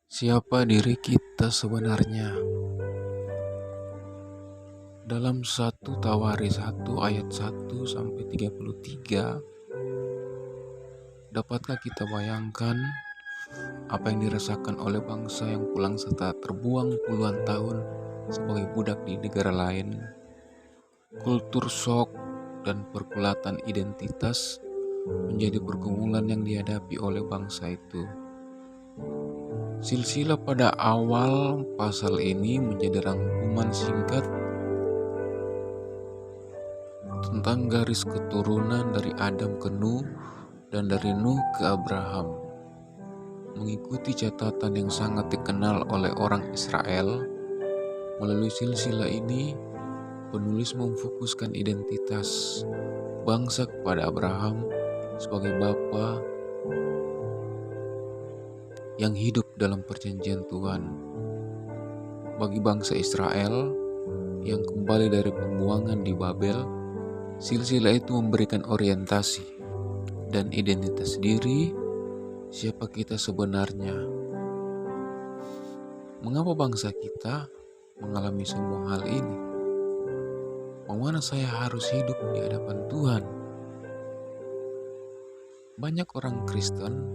Siapa diri kita sebenarnya? Dalam 1 Tawaris 1 ayat 1 sampai 33, dapatkah kita bayangkan apa yang dirasakan oleh bangsa yang pulang setelah terbuang puluhan tahun sebagai budak di negara lain? Kultur shock dan pergulatan identitas menjadi pergumulan yang dihadapi oleh bangsa itu. Silsilah pada awal pasal ini menjadi rangkuman singkat tentang garis keturunan dari Adam ke Nuh dan dari Nuh ke Abraham. Mengikuti catatan yang sangat dikenal oleh orang Israel, melalui silsilah ini penulis memfokuskan identitas bangsa kepada Abraham sebagai bapa yang hidup dalam perjanjian Tuhan. Bagi bangsa Israel yang kembali dari pembuangan di Babel, silsilah itu memberikan orientasi dan identitas diri siapa kita sebenarnya. Mengapa bangsa kita mengalami semua hal ini? Bagaimana saya harus hidup di hadapan Tuhan? Banyak orang Kristen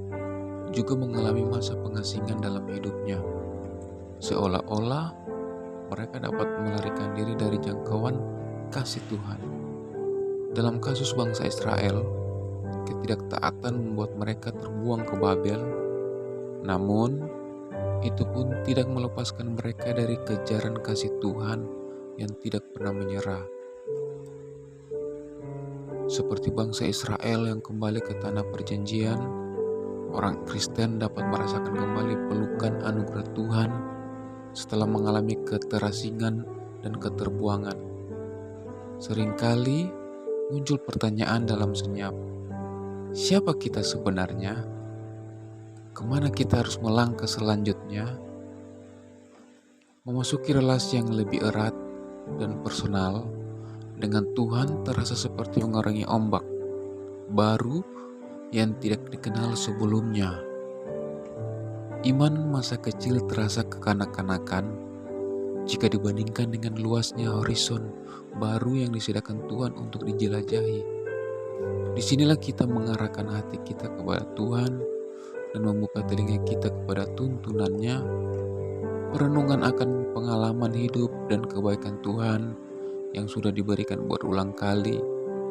juga mengalami masa pengasingan dalam hidupnya, seolah-olah mereka dapat melarikan diri dari jangkauan kasih Tuhan. Dalam kasus bangsa Israel, ketidaktaatan membuat mereka terbuang ke Babel, namun itu pun tidak melepaskan mereka dari kejaran kasih Tuhan yang tidak pernah menyerah. Seperti bangsa Israel yang kembali ke tanah perjanjian, orang Kristen dapat merasakan kembali pelukan anugerah Tuhan setelah mengalami keterasingan dan keterbuangan. Seringkali muncul pertanyaan dalam senyap, siapa kita sebenarnya? Kemana kita harus melangkah selanjutnya? Memasuki relasi yang lebih erat dan personal dengan Tuhan terasa seperti mengarungi ombak baru yang tidak dikenal sebelumnya. Iman masa kecil terasa kekanak-kanakan jika dibandingkan dengan luasnya horizon baru yang disediakan Tuhan untuk dijelajahi. Disinilah kita mengarahkan hati kita kepada Tuhan dan membuka telinga kita kepada tuntunannya. Perenungan akan pengalaman hidup dan kebaikan Tuhan yang sudah diberikan berulang kali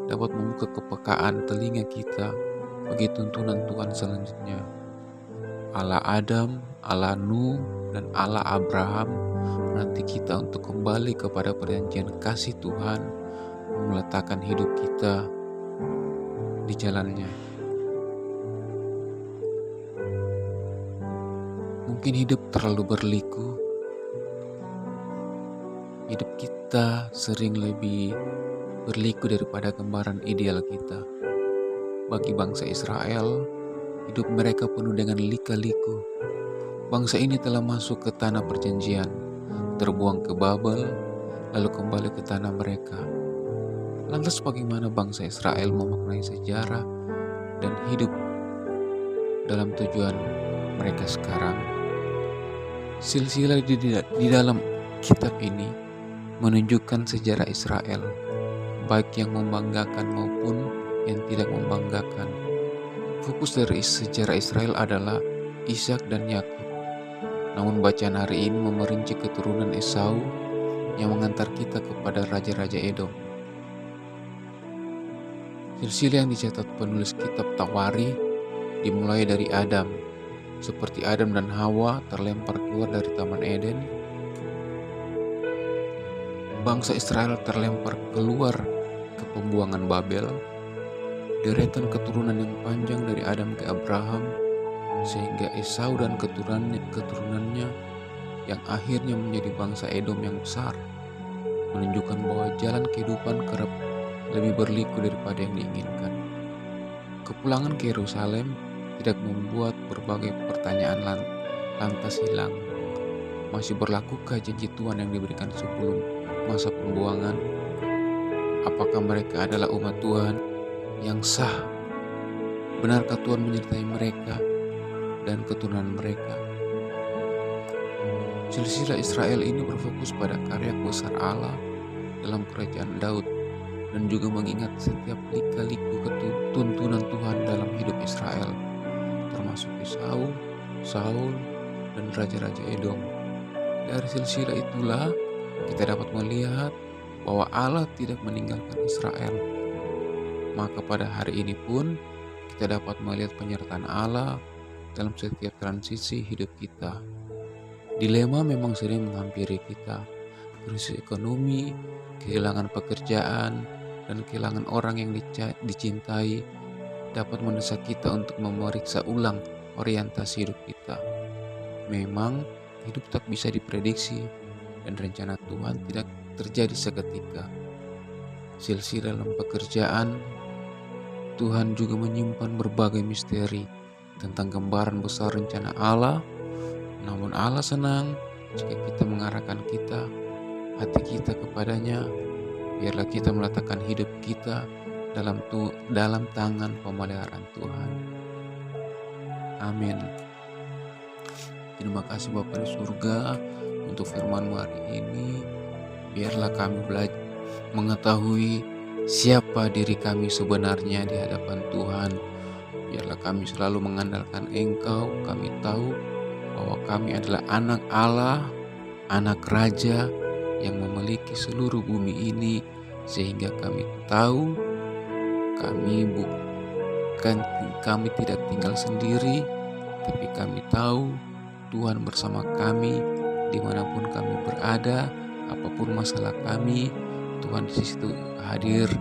dapat membuka kepekaan telinga kita bagi tuntunan Tuhan selanjutnya. Allah Adam, Allah Nuh, dan Allah Abraham menanti kita untuk kembali kepada perjanjian kasih Tuhan, meletakkan hidup kita di jalannya. Mungkin hidup terlalu berliku, hidup kita sering lebih berliku daripada gambaran ideal kita. Bagi bangsa Israel, hidup mereka penuh dengan lika-liku. Bangsa ini telah masuk ke tanah perjanjian, terbuang ke Babel, lalu kembali ke tanah mereka. Lantas bagaimana bangsa Israel memaknai sejarah dan hidup dalam tujuan mereka sekarang? Silsilah di dalam kitab ini menunjukkan sejarah Israel, baik yang membanggakan maupun yang tidak membanggakan. Fokus dari sejarah Israel adalah Ishak dan Yakub. Namun bacaan hari ini memerinci keturunan Esau yang mengantar kita kepada raja-raja Edom. Silsilah yang dicatat penulis kitab Tawari dimulai dari Adam. Seperti Adam dan Hawa terlempar keluar dari Taman Eden, bangsa Israel terlempar keluar ke pembuangan Babel. Deretan keturunan yang panjang dari Adam ke Abraham, sehingga Esau dan keturunannya yang akhirnya menjadi bangsa Edom yang besar, menunjukkan bahwa jalan kehidupan kerap lebih berliku daripada yang diinginkan. Kepulangan ke Yerusalem tidak membuat berbagai pertanyaan lantas hilang. Masih berlakukah janji Tuhan yang diberikan sebelum masa pembuangan? Apakah mereka adalah umat Tuhan yang sah? Benarkah Tuhan menyertai mereka dan keturunan mereka? Silsilah Israel ini berfokus pada karya besar Allah dalam kerajaan Daud dan juga mengingat setiap lika-liku tuntunan Tuhan dalam hidup Israel, termasuk Esau, Saul, dan raja-raja Edom. Dari silsilah itulah kita dapat melihat bahwa Allah tidak meninggalkan Israel. Maka pada hari ini pun kita dapat melihat penyertaan Allah dalam setiap transisi hidup kita. Dilema memang sering menghampiri kita. Krisis ekonomi, kehilangan pekerjaan, dan kehilangan orang yang dicintai dapat mendesak kita untuk memeriksa ulang orientasi hidup kita. Memang hidup tak bisa diprediksi dan rencana Tuhan tidak terjadi seketika. Silsilah dalam pekerjaan, Tuhan juga menyimpan berbagai misteri tentang gambaran besar rencana Allah. Namun Allah senang jika kita mengarahkan hati kita kepadanya. Biarlah kita meletakkan hidup kita dalam tangan pemeliharaan Tuhan. Amin. Terima kasih Bapa di surga untuk firman-Mu hari ini. Biarlah kami belajar mengetahui siapa diri kami sebenarnya di hadapan Tuhan. Biarlah kami selalu mengandalkan Engkau. Kami tahu bahwa kami adalah anak Allah, anak Raja yang memiliki seluruh bumi ini, sehingga kami tahu kami tidak tinggal sendiri, tapi kami tahu Tuhan bersama kami dimanapun kami berada. Apapun masalah kami, Tuhan di situ hadir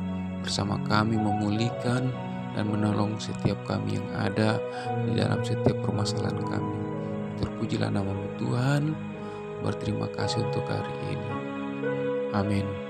bersama kami, memulihkan dan menolong setiap kami yang ada di dalam setiap permasalahan kami. Terpujilah nama-Mu Tuhan. Berterima kasih untuk hari ini. Amin.